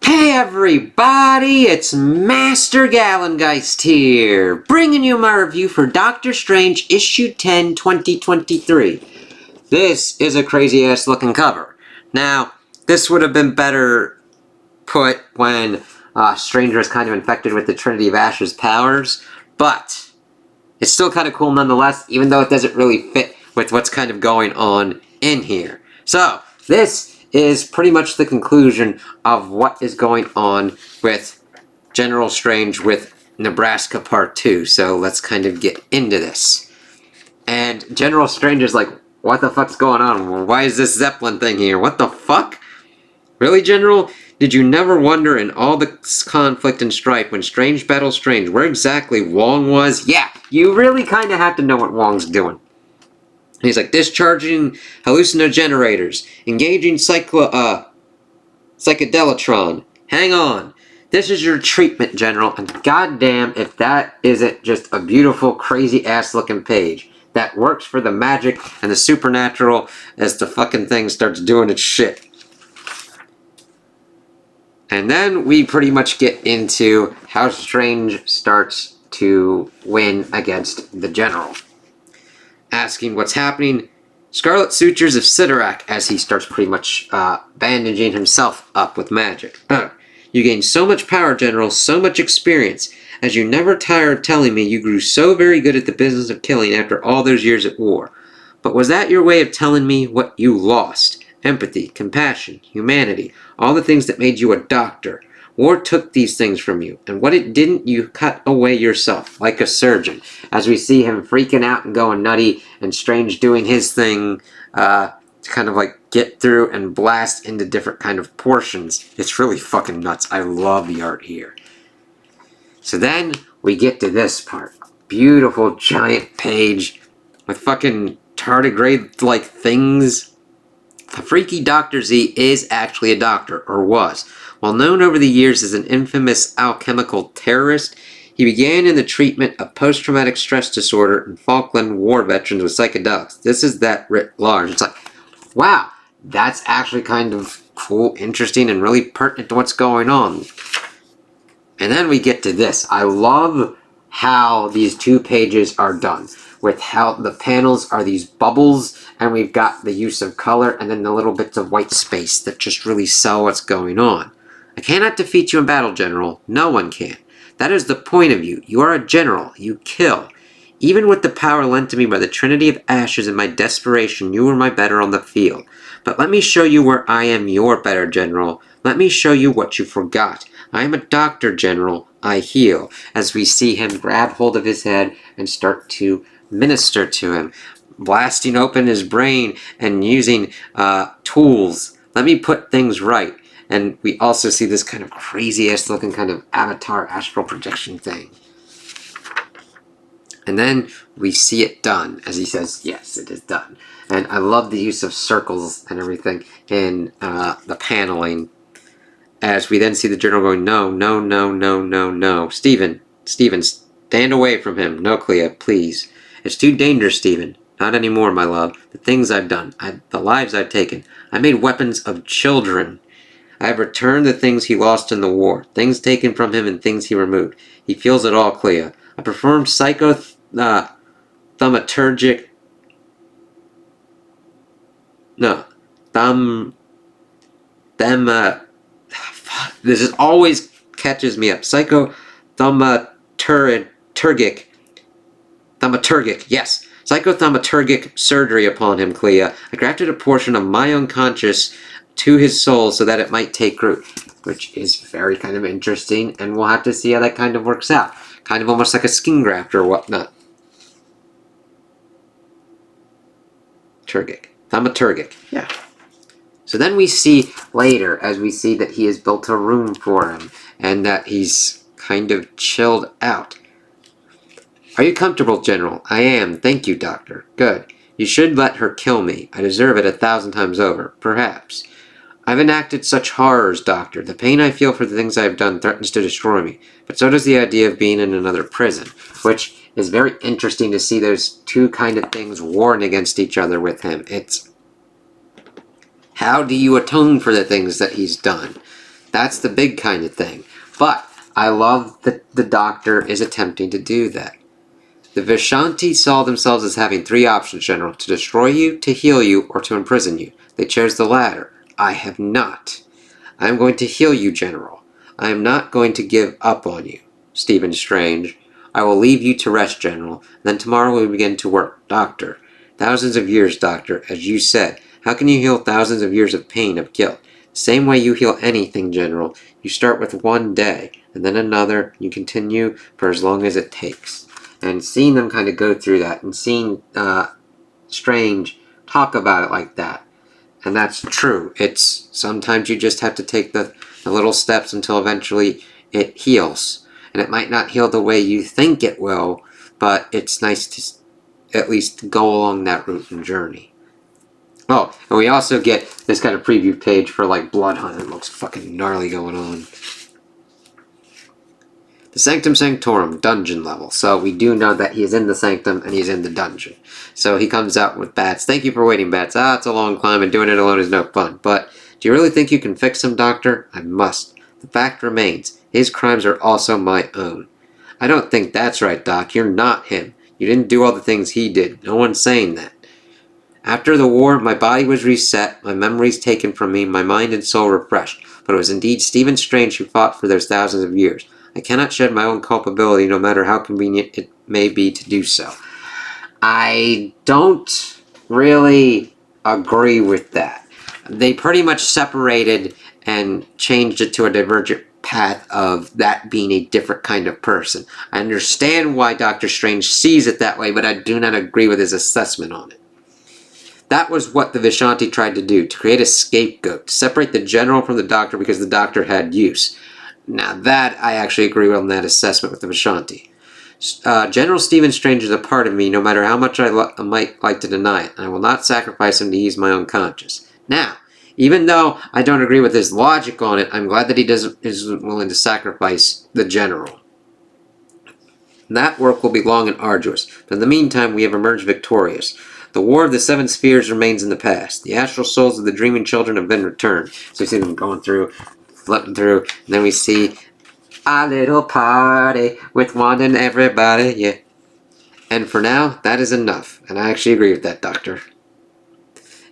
Hey everybody, it's Master Gallengeist here, bringing you my review for Doctor Strange Issue 10, 2023. This is a crazy-ass looking cover. Now, this would have been better put when Stranger is kind of infected with the Trinity of Ashes powers, but it's still kind of cool nonetheless, even though it doesn't really fit with what's kind of going on in here. So, this is pretty much the conclusion of what is going on with General Strange with Nebraska Part 2. So let's kind of get into this. And General Strange is like, what the fuck's going on? Why is this Zeppelin thing here? What the fuck? Really, General? Did you never wonder in all the conflict and strife when Strange battles Strange where exactly Wong was? Yeah, you really kind of have to know what Wong's doing. He's like, discharging hallucinogenerators, engaging psychedelotron. Hang on. This is your treatment, General, and goddamn if that isn't just a beautiful, crazy-ass looking page that works for the magic and the supernatural as the fucking thing starts doing its shit. And then we pretty much get into how Strange starts to win against the General. Asking what's happening, Scarlet Sutures of Sidorak as he starts pretty much bandaging himself up with magic. You gained so much power, General, so much experience, as you never tired telling me you grew so very good at the business of killing after all those years at war. But was that your way of telling me what you lost? Empathy, compassion, humanity, all the things that made you a doctor. War took these things from you, and what it didn't, you cut away yourself, like a surgeon, as we see him freaking out and going nutty, and Strange doing his thing to kind of like get through and blast into different kind of portions. It's really fucking nuts. I love the art here. So then we get to this part. Beautiful giant page with fucking tardigrade-like things. The freaky Dr. Z is actually a doctor, or was. While known over the years as an infamous alchemical terrorist, he began in the treatment of post-traumatic stress disorder and Falkland War veterans with psychedelics. This is that writ large. It's like, wow, that's actually kind of cool, interesting, and really pertinent to what's going on. And then we get to this. I love how these two pages are done, with how the panels are these bubbles, and we've got the use of color, and then the little bits of white space that just really sell what's going on. I cannot defeat you in battle, General. No one can. That is the point of you. You are a general. You kill. Even with the power lent to me by the Trinity of Ashes in my desperation, you were my better on the field. But let me show you where I am your better, General. Let me show you what you forgot. I am a doctor, General. I heal. As we see him grab hold of his head and start to minister to him, blasting open his brain and using tools. Let me put things right. And we also see this kind of crazy-ass looking kind of avatar astral projection thing. And then we see it done, as he says, yes, it is done. And I love the use of circles and everything in the paneling. As we then see the General going, no, no, no, no, no, no. Stephen, stand away from him. No, Clea, please. It's too dangerous, Stephen. Not anymore, my love. The things I've done, the lives I've taken. I made weapons of children. I have returned the things he lost in the war, things taken from him and things he removed. He feels it all, Clea. I performed thaumaturgic... No. This is always catches me up. Thaumaturgic, yes. Psychothaumaturgic surgery upon him, Clea. I grafted a portion of my unconscious to his soul so that it might take root, which is very kind of interesting, and we'll have to see how that kind of works out. Kind of almost like a skin graft or whatnot. Thaumaturgic, yeah. So then we see later, as we see that he has built a room for him, and that he's kind of chilled out. Are you comfortable, General? I am, thank you, Doctor. Good. You should let her kill me. I deserve it 1,000 times over, perhaps. I've enacted such horrors, Doctor. The pain I feel for the things I have done threatens to destroy me, but so does the idea of being in another prison, which is very interesting to see those two kind of things warring against each other with him. It's how do you atone for the things that he's done? That's the big kind of thing. But I love that the Doctor is attempting to do that. The Vishanti saw themselves as having three options, General: to destroy you, to heal you, or to imprison you. They chose the latter. I have not. I am going to heal you, General. I am not going to give up on you, Stephen Strange. I will leave you to rest, General. Then tomorrow we begin to work. Doctor. Thousands of years, Doctor. As you said, how can you heal thousands of years of pain, of guilt? The same way you heal anything, General. You start with one day, and then another. You continue for as long as it takes. And seeing them kind of go through that, and seeing Strange talk about it like that, and that's true. It's sometimes you just have to take the little steps until eventually it heals. And it might not heal the way you think it will, but it's nice to at least go along that route and journey. Oh, and we also get this kind of preview page for like Blood Hunt. It looks fucking gnarly going on. The Sanctum Sanctorum dungeon level. So we do know that he is in the Sanctum and he's in the dungeon. So he comes out with Bats. Thank you for waiting, Bats. It's a long climb and doing it alone is no fun. But do you really think you can fix him, Doctor? I must. The fact remains, his crimes are also my own. I don't think that's right, Doc. You're not him. You didn't do all the things he did. No one's saying that. After the war, my body was reset, my memories taken from me, my mind and soul refreshed. But it was indeed Stephen Strange who fought for those thousands of years. I cannot shed my own culpability, no matter how convenient it may be to do so. I don't really agree with that. They pretty much separated and changed it to a divergent path of that being a different kind of person. I understand why Doctor Strange sees it that way, but I do not agree with his assessment on it. That was what the Vishanti tried to do, to create a scapegoat, to separate the General from the Doctor because the Doctor had use. Now that, I actually agree on that assessment with the Vishanti. General Stephen Strange is a part of me, no matter how much I might like to deny it, and I will not sacrifice him to ease my own conscience. Now, even though I don't agree with his logic on it, I'm glad that he isn't willing to sacrifice the General. That work will be long and arduous, but in the meantime we have emerged victorious. The War of the Seven Spheres remains in the past. The astral souls of the dreaming children have been returned. So we see them going through, flipping through, and then we see a little party with one and everybody, yeah. And for now, that is enough. And I actually agree with that, Doctor.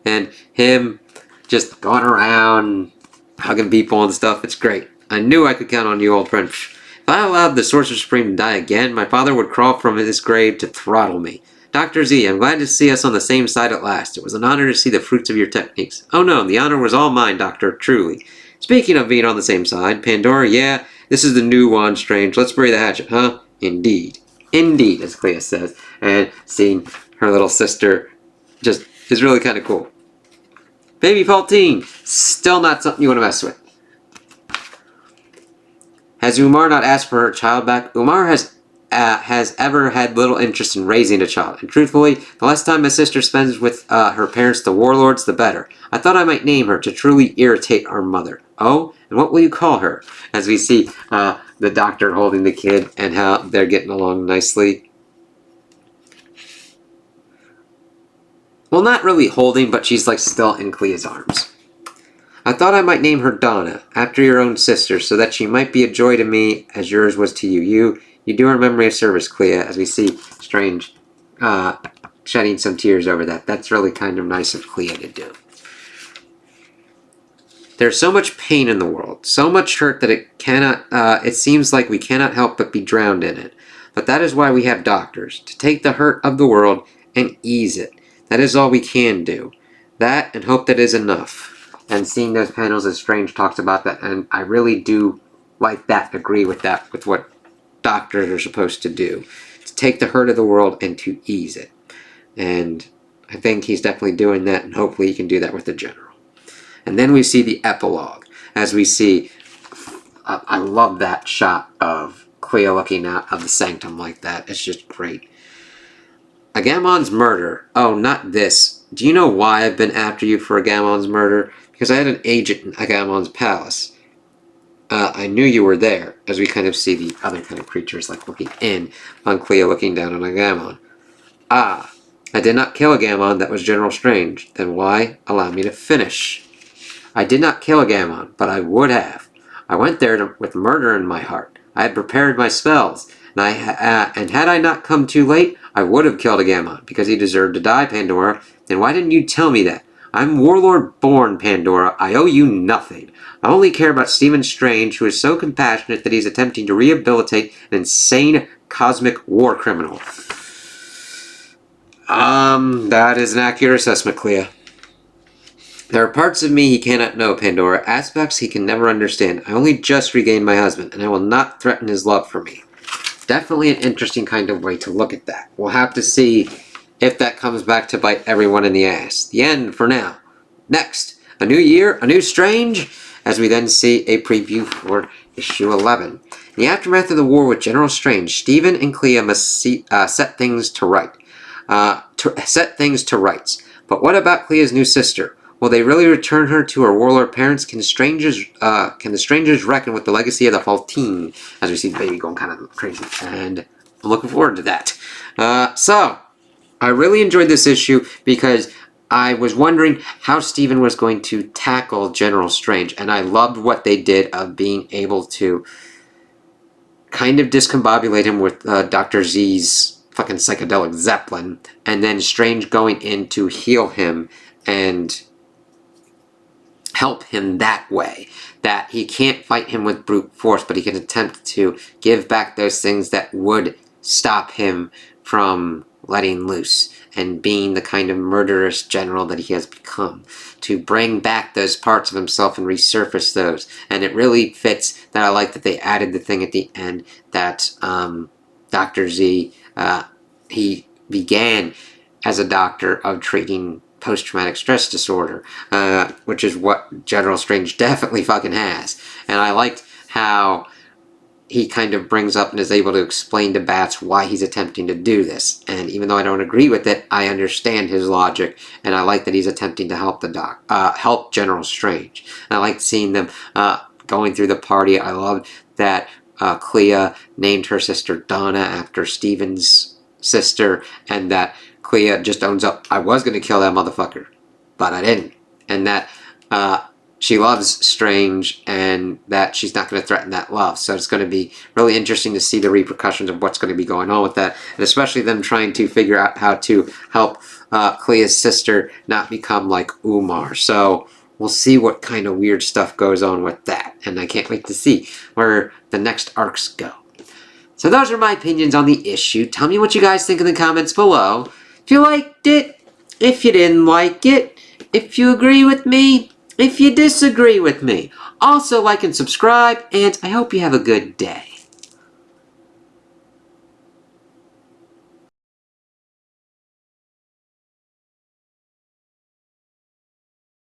And him just going around, hugging people and stuff, it's great. I knew I could count on you, old friend. If I allowed the Sorcerer Supreme to die again, my father would crawl from his grave to throttle me. Dr. Z, I'm glad to see us on the same side at last. It was an honor to see the fruits of your techniques. Oh no, the honor was all mine, Doctor, truly. Speaking of being on the same side, Pandora, yeah, this is the new one, Strange. Let's bury the hatchet, huh? Indeed. Indeed, as Clea says. And seeing her little sister just is really kind of cool. Baby Faultine, still not something you want to mess with. Has Umar not asked for her child back? Umar has ever had little interest in raising a child, and truthfully, the less time my sister spends with her parents, the warlords, the better. I thought I might name her to truly irritate our mother. Oh, and what will you call her? As we see the Doctor holding the kid and how they're getting along nicely. Well, not really holding, but she's like still in Clea's arms. I thought I might name her Donna, after your own sister, so that she might be a joy to me as yours was to you. You do her memory of service, Clea, as we see Strange shedding some tears over that. That's really kind of nice of Clea to do. There's so much pain in the world, so much hurt that it seems like we cannot help but be drowned in it. But that is why we have doctors, to take the hurt of the world and ease it. That is all we can do. That, and hope that is enough. And seeing those panels as Strange talks about that, and I really do like that, agree with that, with what doctors are supposed to do. To take the hurt of the world and to ease it. And I think he's definitely doing that, and hopefully he can do that with the General. And then we see the epilogue, as we see, I love that shot of Clea looking out of the sanctum like that. It's just great. Agamon's murder. Oh, not this. Do you know why I've been after you for Agamon's murder? Because I had an agent in Agamon's palace. I knew you were there, as we kind of see the other kind of creatures like looking in on Clea looking down on Agamon. Ah, I did not kill Agamon, that was General Strange. Then why? Allow me to finish. I did not kill Agamon, but I would have. I went there with murder in my heart. I had prepared my spells, and had I not come too late, I would have killed Agamemnon, because he deserved to die, Pandora. Then why didn't you tell me that? I'm warlord born, Pandora. I owe you nothing. I only care about Stephen Strange, who is so compassionate that he's attempting to rehabilitate an insane cosmic war criminal. That is an accurate assessment, Clea. There are parts of me he cannot know, Pandora, aspects he can never understand. I only just regained my husband, and I will not threaten his love for me. Definitely an interesting kind of way to look at that. We'll have to see if that comes back to bite everyone in the ass. The end for now. Next, a new year, a new Strange, as we then see a preview for issue 11. In the aftermath of the war with General Strange, Stephen and Clea must set things to rights. But what about Clea's new sister? Will they really return her to her warlord parents? Can the strangers reckon with the legacy of the Faltine? As we see the baby going kind of crazy, and I'm looking forward to that. So I really enjoyed this issue because I was wondering how Stephen was going to tackle General Strange, and I loved what they did of being able to kind of discombobulate him with Dr. Z's fucking psychedelic Zeppelin, and then Strange going in to heal him and help him that way. That he can't fight him with brute force, but he can attempt to give back those things that would stop him from letting loose and being the kind of murderous general that he has become, to bring back those parts of himself and resurface those. And it really fits that I like that they added the thing at the end that Dr. Z, he began as a doctor of treating post-traumatic stress disorder, which is what General Strange definitely fucking has. And I liked how he kind of brings up and is able to explain to Bats why he's attempting to do this. And even though I don't agree with it, I understand his logic, and I like that he's attempting to help help General Strange. And I like seeing them going through the party. I loved that Clea named her sister Donna after Stephen's sister, and that Clea just owns up, I was going to kill that motherfucker, but I didn't. And that she loves Strange, and that she's not going to threaten that love. So it's going to be really interesting to see the repercussions of what's going to be going on with that, and especially them trying to figure out how to help Clea's sister not become like Umar. So we'll see what kind of weird stuff goes on with that, and I can't wait to see where the next arcs go. So those are my opinions on the issue. Tell me what you guys think in the comments below. If you liked it, if you didn't like it, if you agree with me, if you disagree with me. Also like and subscribe, and I hope you have a good day.